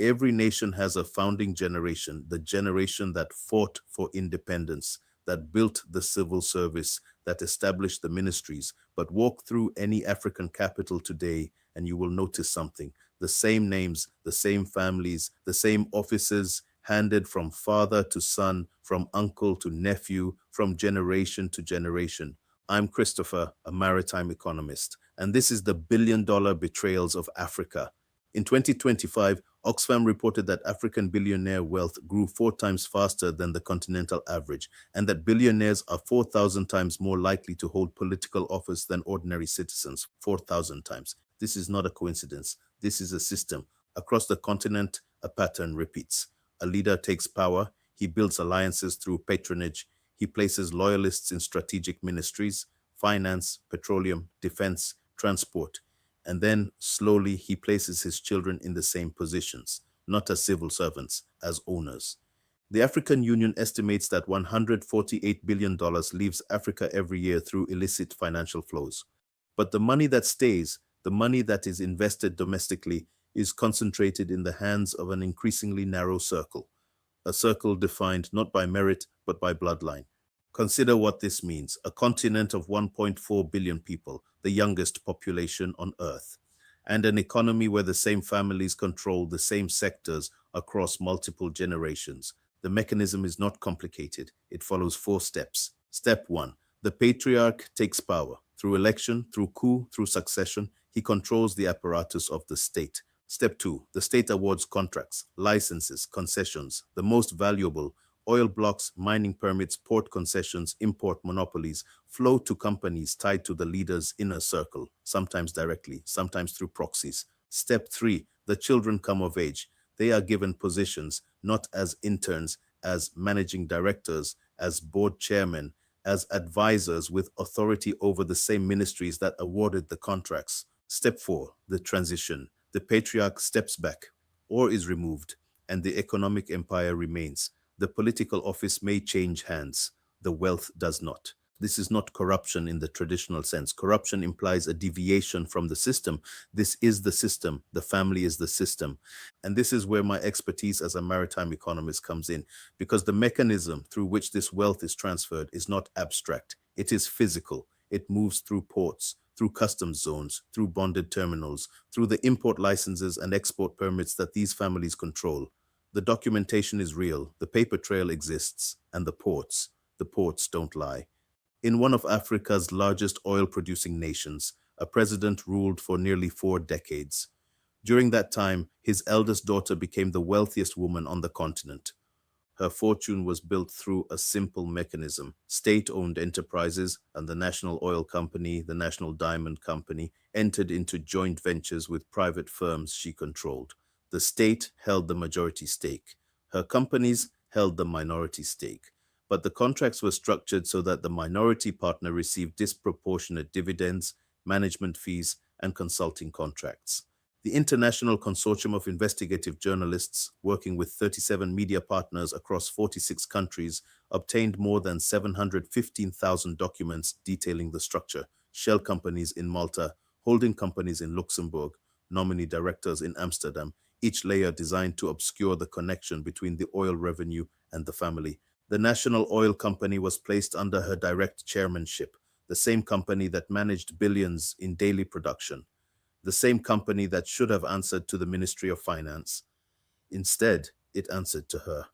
every nation has a founding generation, the generation that fought for independence, that built the civil service, that established the ministries. But walk through any African capital today and you will notice something. The same names, the same families, the same offices handed from father to son, from uncle to nephew, from generation to generation. I'm Christopher, a maritime economist, and this is the billion-dollar betrayals of Africa. In 2025, Oxfam reported that African billionaire wealth grew 4 times faster than the continental average, and that billionaires are 4,000 times more likely to hold political office than ordinary citizens, 4,000 times. This is not a coincidence. This is a system. Across the continent, a pattern repeats. A leader takes power, he builds alliances through patronage, he places loyalists in strategic ministries, finance, petroleum, defense, transport, and then slowly he places his children in the same positions, not as civil servants, as owners. The African Union estimates that $148 billion leaves Africa every year through illicit financial flows. But the money that stays, the money that is invested domestically, is concentrated in the hands of an increasingly narrow circle, a circle defined not by merit but by bloodline. Consider what this means: a continent of 1.4 billion people, the youngest population on Earth, and an economy where the same families control the same sectors across multiple generations. The mechanism is not complicated. It follows 4 steps. Step 1. The patriarch takes power. Through election, through coup, through succession, he controls the apparatus of the state. Step 2. The state awards contracts, licenses, concessions, the most valuable: oil blocks, mining permits, port concessions, import monopolies flow to companies tied to the leader's inner circle, sometimes directly, sometimes through proxies. Step 3. The children come of age. They are given positions, not as interns, as managing directors, as board chairmen, as advisors with authority over the same ministries that awarded the contracts. Step 4. The transition. The patriarch steps back or is removed, and the economic empire remains. The political office may change hands. The wealth does not. This is not corruption in the traditional sense. Corruption implies a deviation from the system. This is the system. The family is the system. And this is where my expertise as a maritime economist comes in, because the mechanism through which this wealth is transferred is not abstract. It is physical. It moves through ports, through customs zones, through bonded terminals, through the import licenses and export permits that these families control. The documentation is real, the paper trail exists, and the ports don't lie. In one of Africa's largest oil-producing nations, a president ruled for nearly 4 decades. During that time, his eldest daughter became the wealthiest woman on the continent. Her fortune was built through a simple mechanism: state-owned enterprises and the National Oil Company, the National Diamond Company, entered into joint ventures with private firms she controlled. The state held the majority stake. Her companies held the minority stake. But the contracts were structured so that the minority partner received disproportionate dividends, management fees, and consulting contracts. The International Consortium of Investigative Journalists, working with 37 media partners across 46 countries, obtained more than 715,000 documents detailing the structure: shell companies in Malta, holding companies in Luxembourg, nominee directors in Amsterdam, each layer designed to obscure the connection between the oil revenue and the family. The National Oil Company was placed under her direct chairmanship, the same company that managed billions in daily production, the same company that should have answered to the Ministry of Finance. Instead, it answered to her.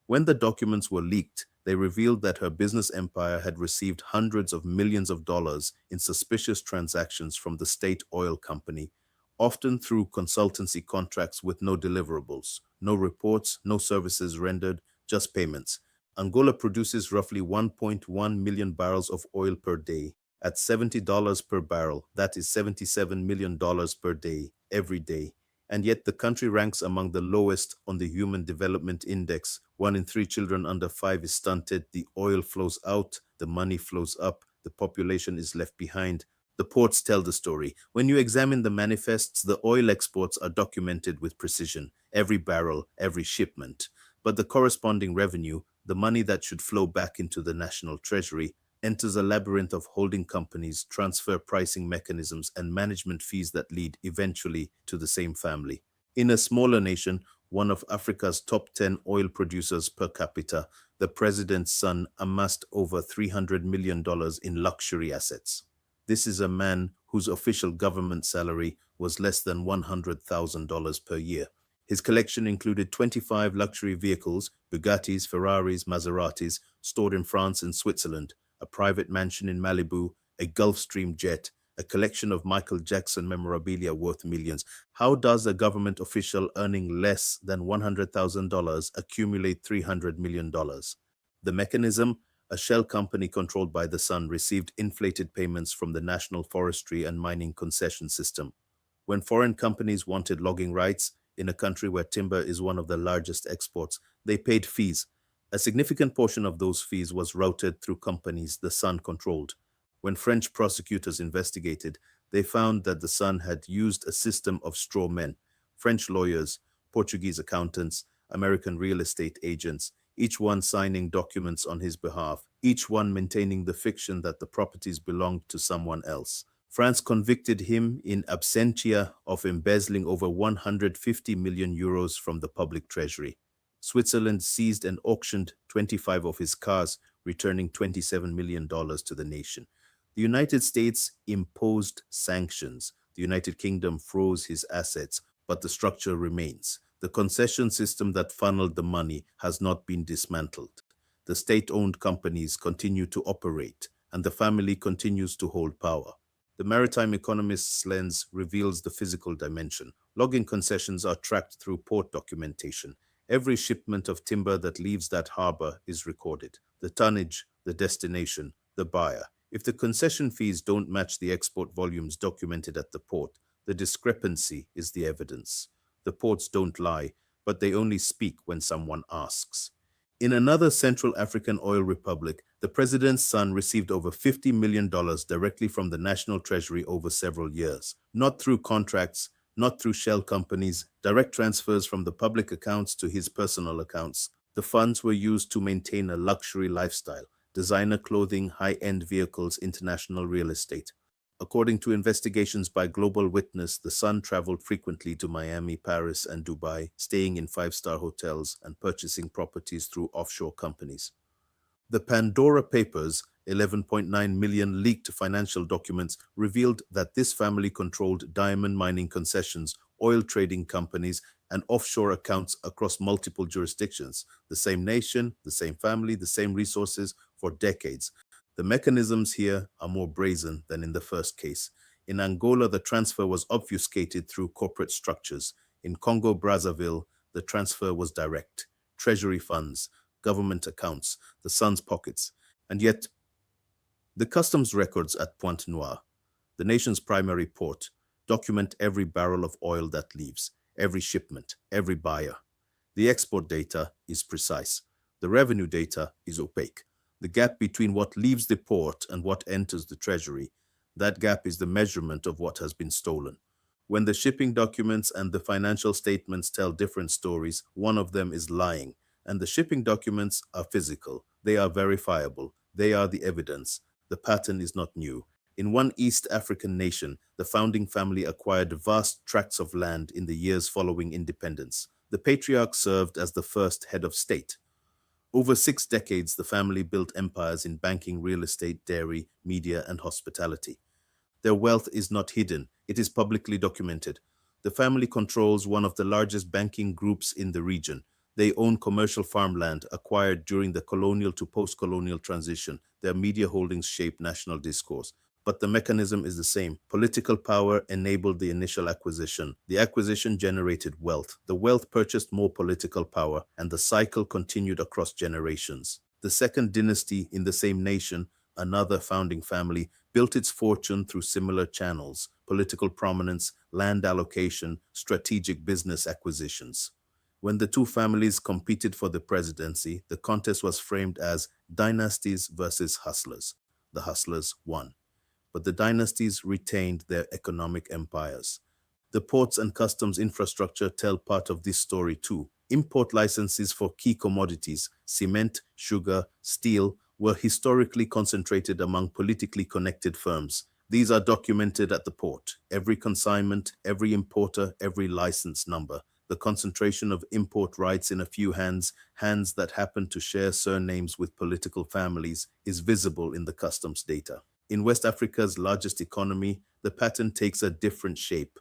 When the documents were leaked, they revealed that her business empire had received hundreds of millions of dollars in suspicious transactions from the state oil company, often through consultancy contracts with no deliverables, no reports, no services rendered, just payments. Angola produces roughly 1.1 million barrels of oil per day. At $70 per barrel, that is $77 million per day, every day. And yet the country ranks among the lowest on the Human Development Index. 1 in 3 children under 5 is stunted. The oil flows out, the money flows up, the population is left behind. The ports tell the story. When you examine the manifests, the oil exports are documented with precision, every barrel, every shipment. But the corresponding revenue, the money that should flow back into the national treasury, enters a labyrinth of holding companies, transfer pricing mechanisms, and management fees that lead eventually to the same family. In a smaller nation, one of Africa's top 10 oil producers per capita, the president's son amassed over $300 million in luxury assets. This is a man whose official government salary was less than $100,000 per year. His collection included 25 luxury vehicles, Bugattis, Ferraris, Maseratis, stored in France and Switzerland, a private mansion in Malibu, a Gulfstream jet, a collection of Michael Jackson memorabilia worth millions. How does a government official earning less than $100,000 accumulate $300 million? The mechanism: a shell company controlled by the son received inflated payments from the National Forestry and Mining Concession System. When foreign companies wanted logging rights in a country where timber is one of the largest exports, they paid fees. A significant portion of those fees was routed through companies the son controlled. When French prosecutors investigated, they found that the son had used a system of straw men: French lawyers, Portuguese accountants, American real estate agents, each one signing documents on his behalf, each one maintaining the fiction that the properties belonged to someone else. France convicted him in absentia of embezzling over 150 million euros from the public treasury. Switzerland seized and auctioned 25 of his cars, returning $27 million to the nation. The United States imposed sanctions. The United Kingdom froze his assets, but the structure remains. The concession system that funneled the money has not been dismantled. The state-owned companies continue to operate, and the family continues to hold power. The Maritime Economist's lens reveals the physical dimension. Logging concessions are tracked through port documentation. Every shipment of timber that leaves that harbor is recorded: the tonnage, the destination, the buyer. If the concession fees don't match the export volumes documented at the port, the discrepancy is the evidence. The ports don't lie, but they only speak when someone asks. In another Central African oil republic, the president's son received over $50 million directly from the national treasury over several years. Not through contracts, not through shell companies, direct transfers from the public accounts to his personal accounts. The funds were used to maintain a luxury lifestyle: designer clothing, high-end vehicles, international real estate. According to investigations by Global Witness, the son traveled frequently to Miami, Paris, and Dubai, staying in five-star hotels and purchasing properties through offshore companies. The Pandora Papers, 11.9 million leaked financial documents, revealed that this family controlled diamond mining concessions, oil trading companies, and offshore accounts across multiple jurisdictions. The same nation, the same family, the same resources for decades. The mechanisms here are more brazen than in the first case. In Angola, the transfer was obfuscated through corporate structures. In Congo-Brazzaville, the transfer was direct: treasury funds, government accounts, the son's pockets. And yet, the customs records at Pointe-Noire, the nation's primary port, document every barrel of oil that leaves, every shipment, every buyer. The export data is precise. The revenue data is opaque. The gap between what leaves the port and what enters the treasury, that gap is the measurement of what has been stolen. When the shipping documents and the financial statements tell different stories, one of them is lying. And the shipping documents are physical. They are verifiable. They are the evidence. The pattern is not new. In one East African nation, the founding family acquired vast tracts of land in the years following independence. The patriarch served as the first head of state. Over 6 decades, the family built empires in banking, real estate, dairy, media, and hospitality. Their wealth is not hidden. It is publicly documented. The family controls one of the largest banking groups in the region. They own commercial farmland acquired during the colonial to post-colonial transition. Their media holdings shape national discourse. But the mechanism is the same. Political power enabled the initial acquisition. The acquisition generated wealth. The wealth purchased more political power, and the cycle continued across generations. The second dynasty in the same nation, another founding family, built its fortune through similar channels: political prominence, land allocation, strategic business acquisitions. When the two families competed for the presidency, the contest was framed as dynasties versus hustlers. The hustlers won, but the dynasties retained their economic empires. The ports and customs infrastructure tell part of this story too. Import licenses for key commodities, cement, sugar, steel, were historically concentrated among politically connected firms. These are documented at the port. Every consignment, every importer, every license number. The concentration of import rights in a few hands, hands that happen to share surnames with political families, is visible in the customs data. In West Africa's largest economy, the pattern takes a different shape.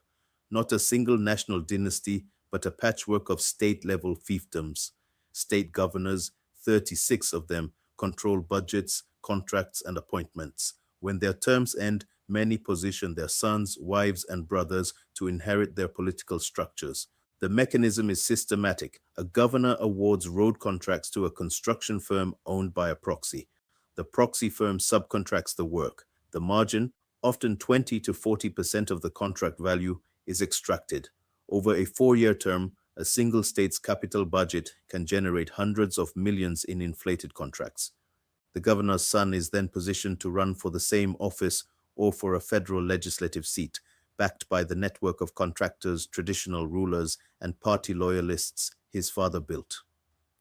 Not a single national dynasty, but a patchwork of state-level fiefdoms. State governors, 36 of them, control budgets, contracts, and appointments. When their terms end, many position their sons, wives, and brothers to inherit their political structures. The mechanism is systematic. A governor awards road contracts to a construction firm owned by a proxy. The proxy firm subcontracts the work. The margin, often 20 to 40% of the contract value, is extracted. Over a 4-year term, a single state's capital budget can generate hundreds of millions in inflated contracts. The governor's son is then positioned to run for the same office or for a federal legislative seat, backed by the network of contractors, traditional rulers, and party loyalists his father built.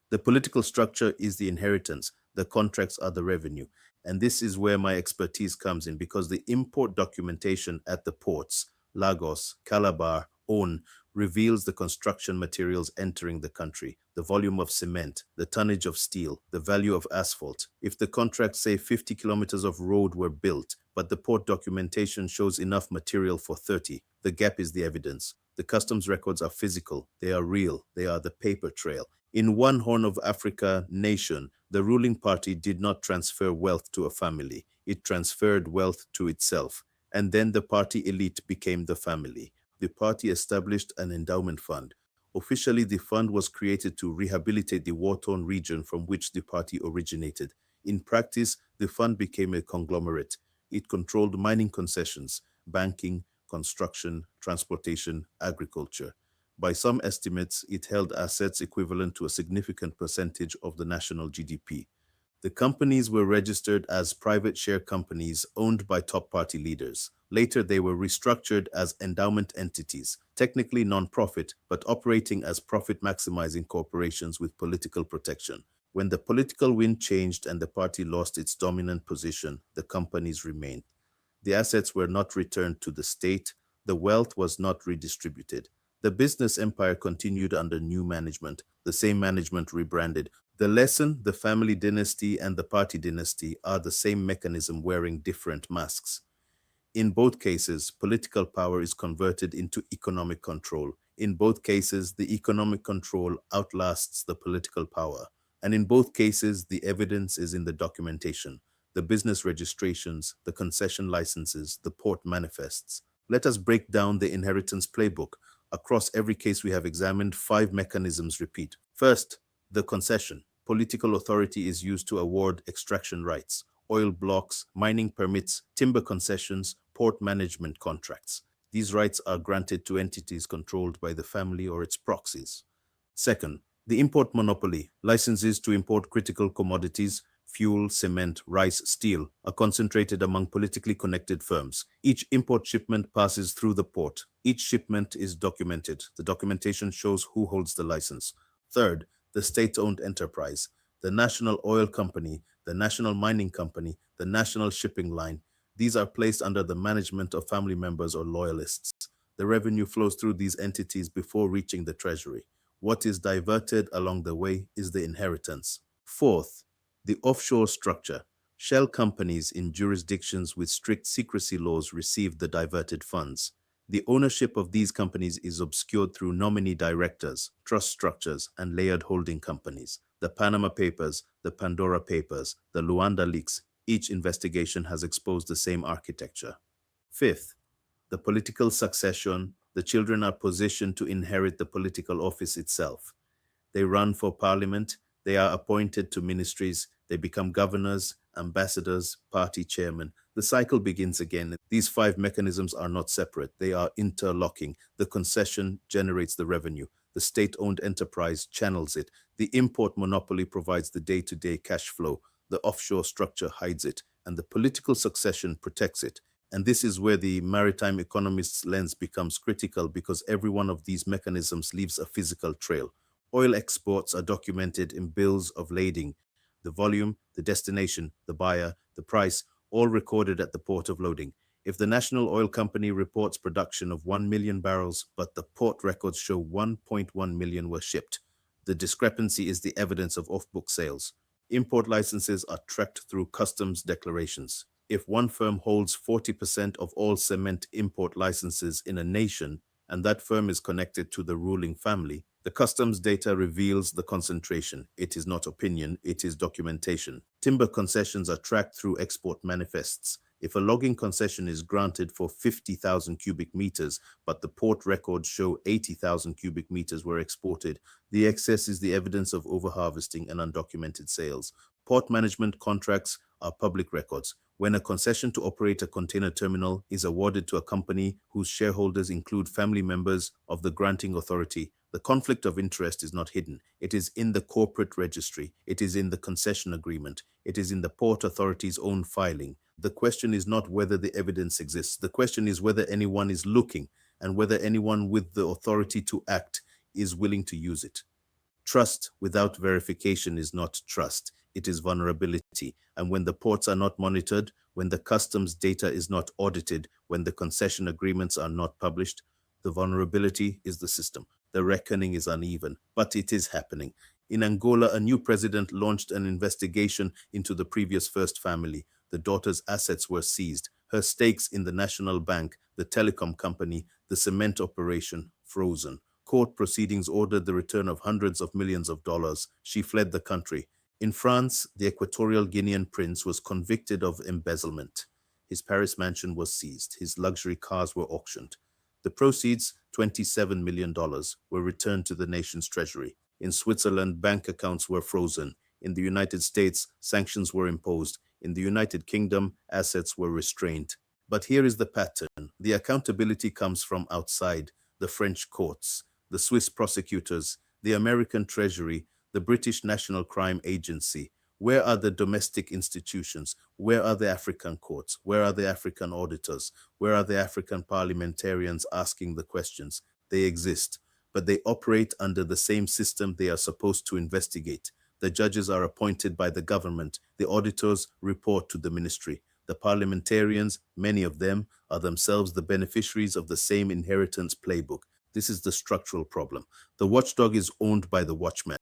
The political structure is the inheritance, the contracts are the revenue. And this is where my expertise comes in, because the import documentation at the ports, Lagos, Calabar, Onne, reveals the construction materials entering the country, the volume of cement, the tonnage of steel, the value of asphalt. If the contracts say 50 kilometers of road were built, but the port documentation shows enough material for 30, the gap is the evidence. The customs records are physical, they are real, they are the paper trail. In one Horn of Africa nation, the ruling party did not transfer wealth to a family. It transferred wealth to itself. And then the party elite became the family. The party established an endowment fund. Officially, the fund was created to rehabilitate the war-torn region from which the party originated. In practice, the fund became a conglomerate. It controlled mining concessions, banking, construction, transportation, agriculture. By some estimates, it held assets equivalent to a significant percentage of the national GDP. The companies were registered as private share companies owned by top party leaders. Later, they were restructured as endowment entities, technically non-profit, but operating as profit-maximizing corporations with political protection. When the political wind changed and the party lost its dominant position, the companies remained. The assets were not returned to the state. The wealth was not redistributed. The business empire continued under new management, the same management rebranded. The lesson, the family dynasty and the party dynasty are the same mechanism wearing different masks. In both cases, political power is converted into economic control. In both cases, the economic control outlasts the political power. And in both cases, the evidence is in the documentation, the business registrations, the concession licenses, the port manifests. Let us break down the inheritance playbook. Across every case we have examined, 5 mechanisms repeat. First, the concession. Political authority is used to award extraction rights, oil blocks, mining permits, timber concessions, port management contracts. These rights are granted to entities controlled by the family or its proxies. Second, the import monopoly. Licenses to import critical commodities, fuel, cement, rice, steel, are concentrated among politically connected firms. Each import shipment passes through the port. Each shipment is documented. The documentation shows who holds the license. Third, the state-owned enterprise. The National Oil Company, the National Mining Company, the National Shipping Line. These are placed under the management of family members or loyalists. The revenue flows through these entities before reaching the Treasury. What is diverted along the way is the inheritance. Fourth, the offshore structure. Shell companies in jurisdictions with strict secrecy laws receive the diverted funds. The ownership of these companies is obscured through nominee directors, trust structures, and layered holding companies. The Panama Papers, the Pandora Papers, the Luanda leaks, each investigation has exposed the same architecture. Fifth, the political succession. The children are positioned to inherit the political office itself. They run for parliament, they are appointed to ministries, they become governors, ambassadors, party chairmen. The cycle begins again. These 5 mechanisms are not separate, they are interlocking. The concession generates the revenue. The state-owned enterprise channels it. The import monopoly provides the day-to-day cash flow. The offshore structure hides it, and the political succession protects it. And this is where the maritime economist's lens becomes critical, because every one of these mechanisms leaves a physical trail. Oil exports are documented in bills of lading. The volume, the destination, the buyer, the price, all recorded at the port of loading. If the national oil company reports production of 1 million barrels, but the port records show 1.1 million were shipped, the discrepancy is the evidence of off-book sales. Import licenses are tracked through customs declarations. If one firm holds 40% of all cement import licenses in a nation, and that firm is connected to the ruling family, the customs data reveals the concentration. It is not opinion, it is documentation. Timber concessions are tracked through export manifests. If a logging concession is granted for 50,000 cubic meters, but the port records show 80,000 cubic meters were exported, the excess is the evidence of overharvesting and undocumented sales. Port management contracts are public records. When a concession to operate a container terminal is awarded to a company whose shareholders include family members of the granting authority, the conflict of interest is not hidden. It is in the corporate registry. It is in the concession agreement. It is in the port authority's own filing. The question is not whether the evidence exists. The question is whether anyone is looking and whether anyone with the authority to act is willing to use it. Trust without verification is not trust. It is vulnerability. And when the ports are not monitored, when the customs data is not audited, when the concession agreements are not published, the vulnerability is the system. The reckoning is uneven, but it is happening. In Angola, a new president launched an investigation into the previous first family. The daughter's assets were seized. Her stakes in the national bank, the telecom company, the cement operation, frozen. Court proceedings ordered the return of hundreds of millions of dollars. She fled the country. In France, the Equatorial Guinean prince was convicted of embezzlement. His Paris mansion was seized. His luxury cars were auctioned. The proceeds, $27 million, were returned to the nation's treasury. In Switzerland, bank accounts were frozen. In the United States, sanctions were imposed. In the United Kingdom, assets were restrained. But here is the pattern. The accountability comes from outside: the French courts, the Swiss prosecutors, the American Treasury, the British National Crime Agency. Where are the domestic institutions? Where are the African courts? Where are the African auditors? Where are the African parliamentarians asking the questions? They exist, but they operate under the same system they are supposed to investigate. The judges are appointed by the government. The auditors report to the ministry. The parliamentarians, many of them, are themselves the beneficiaries of the same inheritance playbook. This is the structural problem. The watchdog is owned by the watchman.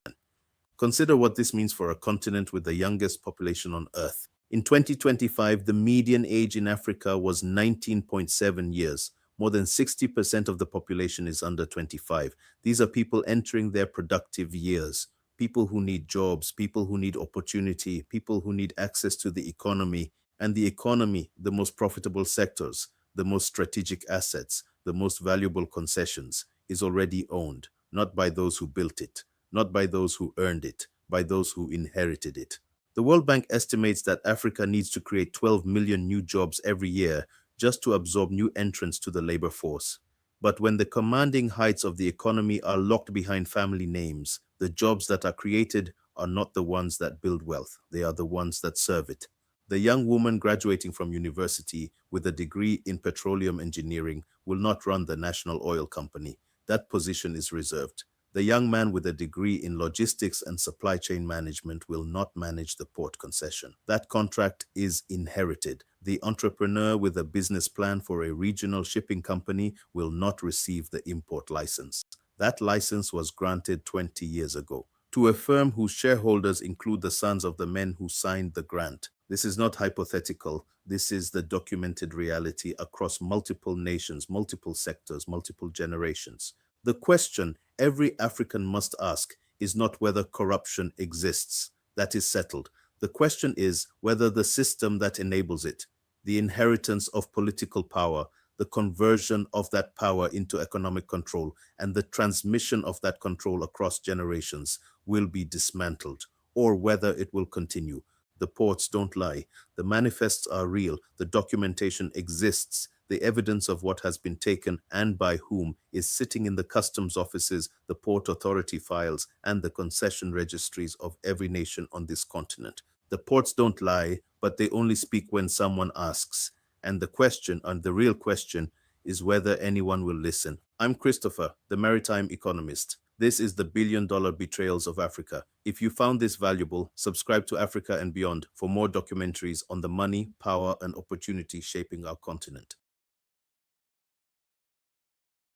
Consider what this means for a continent with the youngest population on Earth. In 2025, the median age in Africa was 19.7 years. More than 60% of the population is under 25. These are people entering their productive years. People who need jobs, people who need opportunity, people who need access to the economy. And the economy, the most profitable sectors, the most strategic assets, the most valuable concessions, is already owned, not by those who built it, not by those who earned it, by those who inherited it. The World Bank estimates that Africa needs to create 12 million new jobs every year just to absorb new entrants to the labor force. But when the commanding heights of the economy are locked behind family names, the jobs that are created are not the ones that build wealth. They are the ones that serve it. The young woman graduating from university with a degree in petroleum engineering will not run the national oil company. That position is reserved. The young man with a degree in logistics and supply chain management will not manage the port concession. That contract is inherited. The entrepreneur with a business plan for a regional shipping company will not receive the import license. That license was granted 20 years ago to a firm whose shareholders include the sons of the men who signed the grant. This is not hypothetical. This is the documented reality across multiple nations, multiple sectors, multiple generations. The question every African must ask is not whether corruption exists. That is settled. The question is whether the system that enables it, the inheritance of political power, the conversion of that power into economic control, and the transmission of that control across generations will be dismantled, or whether it will continue. The ports don't lie. The manifests are real. The documentation exists. The evidence of what has been taken and by whom is sitting in the customs offices, the port authority files, and the concession registries of every nation on this continent. The ports don't lie, but they only speak when someone asks. And the question, and the real question, is whether anyone will listen. I'm Christopher, the Maritime Economist. This is the billion-dollar betrayals of Africa. If you found this valuable, subscribe to Africa and Beyond for more documentaries on the money, power, and opportunity shaping our continent.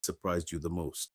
Surprised you the most?